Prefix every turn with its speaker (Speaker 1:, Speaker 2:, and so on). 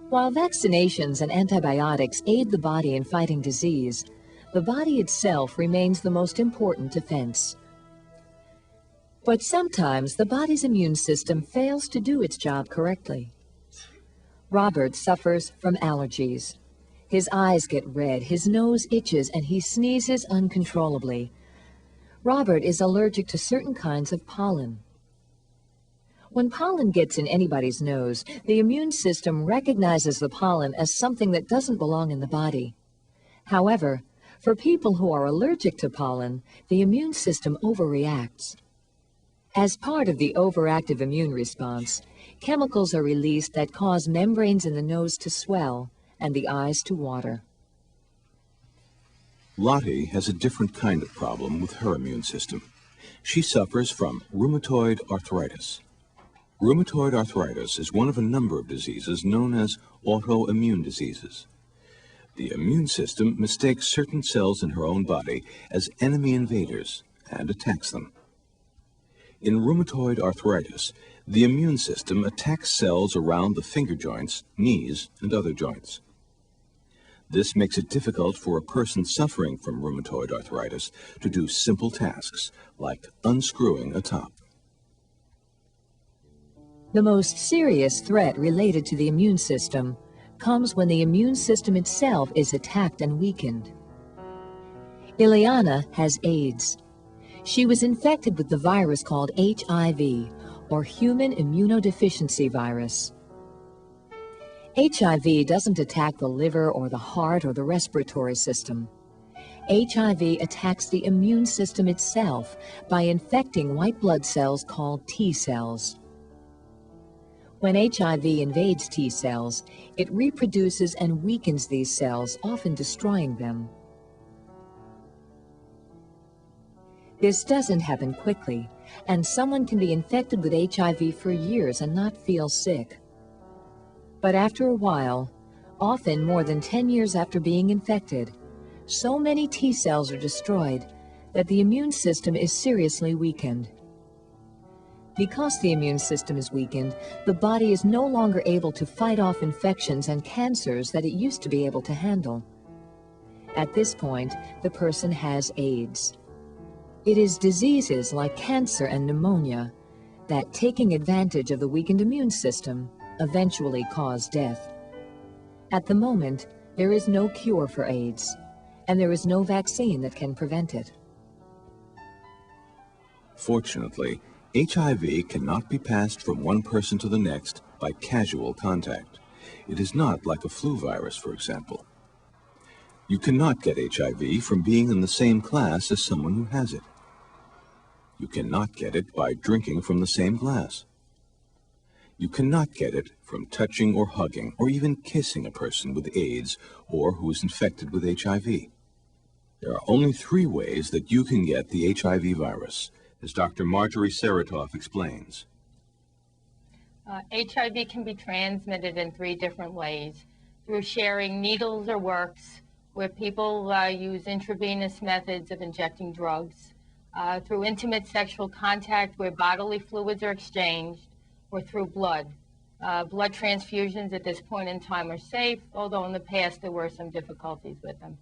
Speaker 1: While vaccinations and antibiotics aid the body in fighting disease, the body itself remains the most important defense. But sometimes the body's immune system fails to do its job correctly. Robert suffers from allergies. His eyes get red, his nose itches, and he sneezes uncontrollably. Robert is allergic to certain kinds of pollen. When pollen gets in anybody's nose, the immune system recognizes the pollen as something that doesn't belong in the body. However, for people who are allergic to pollen, the immune system overreacts. As part of the overactive immune response, chemicals are released that cause membranes in the nose to swell and the eyes to water.
Speaker 2: Lottie has a different kind of problem with her immune system. She suffers from rheumatoid arthritis. Rheumatoid arthritis is one of a number of diseases known as autoimmune diseases. The immune system mistakes certain cells in her own body as enemy invaders and attacks them. In rheumatoid arthritis, the immune system attacks cells around the finger joints, knees, and other joints. This makes it difficult for a person suffering from rheumatoid arthritis to do simple tasks like unscrewing a top.
Speaker 1: The most serious threat related to the immune system comes when the immune system itself is attacked and weakened. Ileana has AIDS. She was infected with the virus called HIV, or human immunodeficiency virus. HIV doesn't attack the liver or the heart or the respiratory system. HIV attacks the immune system itself by infecting white blood cells called T cells. When HIV invades T cells, it reproduces and weakens these cells, often destroying them. This doesn't happen quickly, and someone can be infected with HIV for years and not feel sick. But after a while, often more than 10 years after being infected, so many T cells are destroyed that the immune system is seriously weakened. Because the immune system is weakened, the body is no longer able to fight off infections and cancers that it used to be able to handle. At this point, the person has AIDS. It is diseases like cancer and pneumonia that, taking advantage of the weakened immune system, eventually cause death. At the moment, there is no cure for AIDS, and there is no vaccine that can prevent it.
Speaker 2: Fortunately, HIV cannot be passed from one person to the next by casual contact. It is not like a flu virus, for example. You cannot get HIV from being in the same class as someone who has it. You cannot get it by drinking from the same glass. You cannot get it from touching or hugging or even kissing a person with AIDS or who is infected with HIV. There are only 3 ways that you can get the HIV virus, as Dr. Marjorie Saratoff explains.
Speaker 3: HIV can be transmitted in 3 different ways: through sharing needles or works, where people use intravenous methods of injecting drugs, through intimate sexual contact where bodily fluids are exchanged, or through blood. Blood transfusions at this point in time are safe, although in the past there were some difficulties with them.